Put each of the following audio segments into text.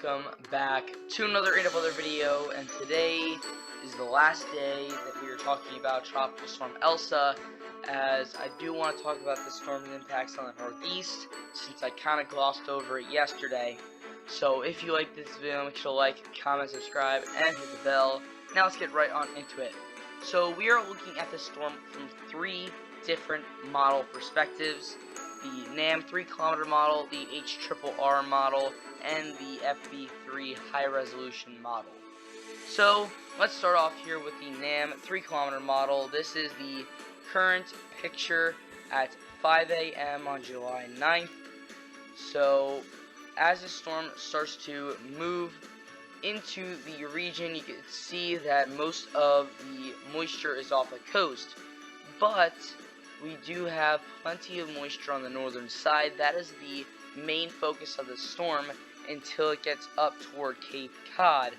welcome back to another video, and today is the last day that we are talking about Tropical Storm Elsa, as I do want to talk about the storm's impacts on the Northeast, since I kind of glossed over it yesterday. So if you like this video, make sure to like, comment, subscribe, and hit the bell. Now let's get right on into it. So we are looking at the storm from three different model perspectives: the NAM 3km model, the HRRR model, and the FB3 high resolution model. So let's start off here with the NAM 3km model. This is the current picture at 5 a.m. on July 9th. So as the storm starts to move into the region, you can see that most of the moisture is off the coast, but we do have plenty of moisture on the northern side. That is the main focus of the storm until it gets up toward Cape Cod.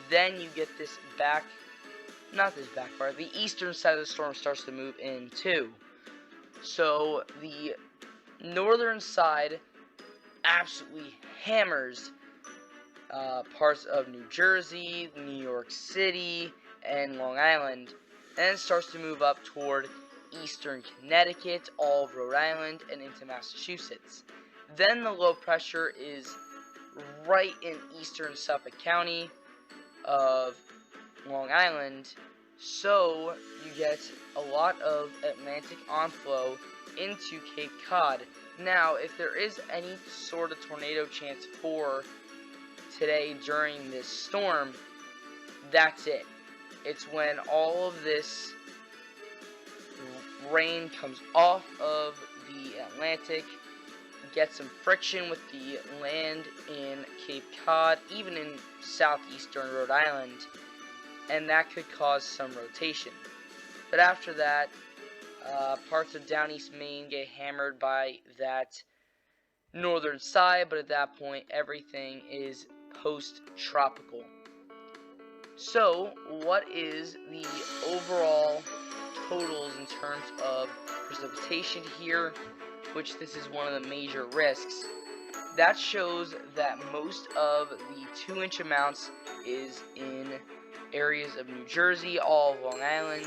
Then you get this the eastern side of the storm starts to move in too. So the northern side absolutely hammers parts of New Jersey, New York City, and Long Island, and it starts to move up toward eastern Connecticut, all of Rhode Island, and into Massachusetts. Then the low pressure is right in eastern Suffolk County of Long Island, so you get a lot of Atlantic onflow into Cape Cod. Now, if there is any sort of tornado chance for today during this storm, that's it. It's when all of this rain comes off of the Atlantic, gets some friction with the land in Cape Cod, even in southeastern Rhode Island, and that could cause some rotation. But after that, parts of down east Maine get hammered by that northern side, but at that point everything is post-tropical. So what is the overall totals in terms of precipitation here, which this is one of the major risks? That shows that most of the 2-inch amounts is in areas of New Jersey, all of Long Island,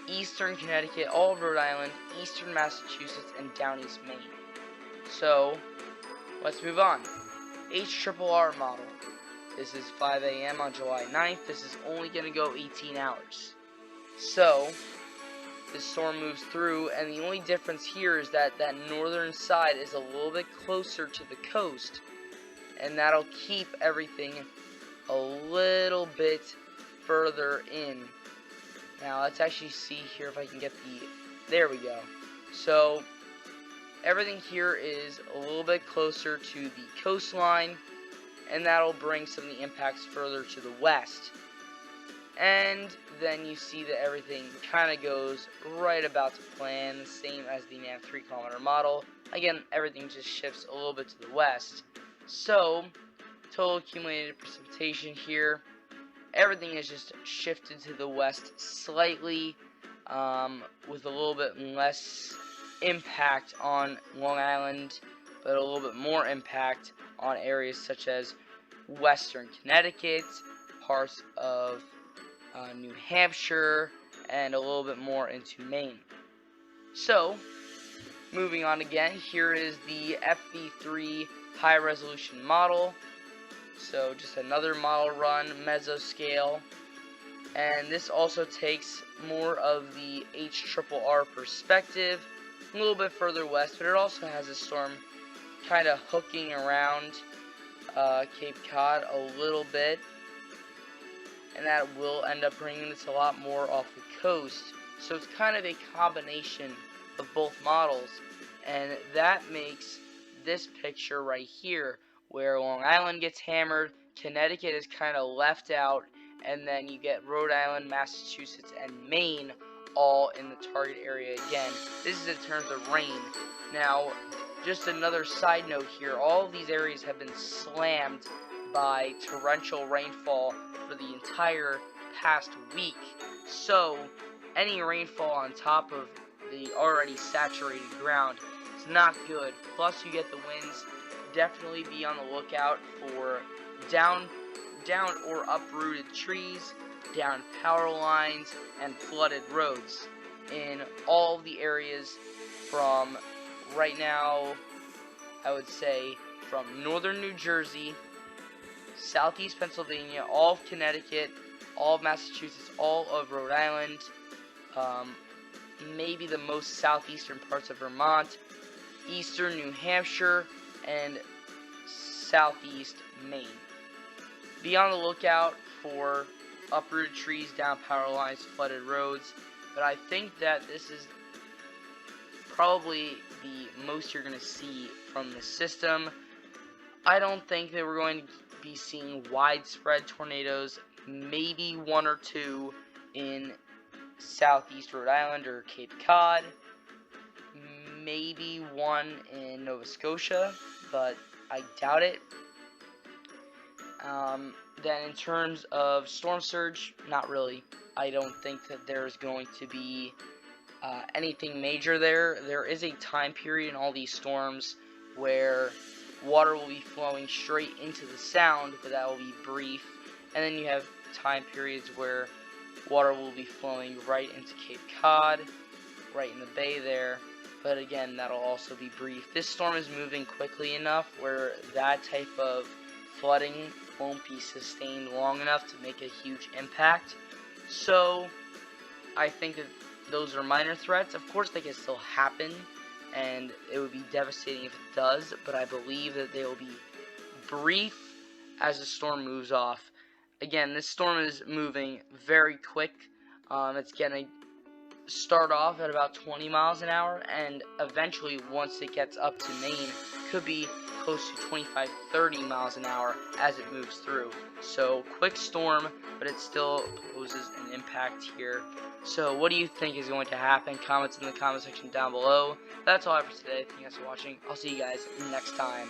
eastern Connecticut, all of Rhode Island, eastern Massachusetts, and down east Maine. So let's move on. HRRR model. This is 5 a.m. on July 9th. This is only going to go 18 hours. So the storm moves through, and the only difference here is that that northern side is a little bit closer to the coast, and that'll keep everything a little bit further in. Now let's actually see here if I can get there we go. So everything here is a little bit closer to the coastline, and that'll bring some of the impacts further to the west. And then you see that everything kind of goes right about to plan, same as the NAM 3km model. Again, everything just shifts a little bit to the west. So total accumulated precipitation here, everything is just shifted to the west slightly, with a little bit less impact on Long Island, but a little bit more impact on areas such as western Connecticut, parts of New Hampshire, and a little bit more into Maine. So moving on again, here is the FB3 high resolution model. So just another model run, mesoscale, and this also takes more of the HRRR perspective, a little bit further west, but it also has a storm kind of hooking around Cape Cod a little bit, and that will end up bringing this a lot more off the coast. So it's kind of a combination of both models, and that makes this picture right here, where Long Island gets hammered, Connecticut is kind of left out, and then you get Rhode Island, Massachusetts, and Maine all in the target area again. This is in terms of rain. Now, just another side note here, all of these areas have been slammed by torrential rainfall for the entire past week. So any rainfall on top of the already saturated ground is not good. Plus you get the winds. Definitely be on the lookout for down or uprooted trees, down power lines, and flooded roads in all the areas from right now, I would say, from northern New Jersey, southeast Pennsylvania, all of Connecticut, all of Massachusetts, all of Rhode Island, maybe the most southeastern parts of Vermont, eastern New Hampshire, and southeast Maine. Be on the lookout for uprooted trees, down power lines, flooded roads, but I think that this is probably the most you're going to see from the system. I don't think that we're going to be seeing widespread tornadoes, maybe one or two in southeast Rhode Island or Cape Cod, maybe one in Nova Scotia, but I doubt it. Then in terms of storm surge, not really. I don't think that there's going to be anything major there. There is a time period in all these storms where water will be flowing straight into the sound, but that will be brief. And then you have time periods where water will be flowing right into Cape Cod, right in the bay there. But again, that'll also be brief. This storm is moving quickly enough where that type of flooding won't be sustained long enough to make a huge impact. So I think that those are minor threats. Of course, they can still happen, and it would be devastating if it does, but I believe that they will be brief as the storm moves off. Again, this storm is moving very quick. It's going to start off at about 20 miles an hour, and eventually, once it gets up to Maine, could be close to 25-30 miles an hour as it moves through. So, quick storm, but it still poses an impact here. So, what do you think is going to happen? Comments in the comment section down below. That's all I have for today. Thank you guys for watching. I'll see you guys next time.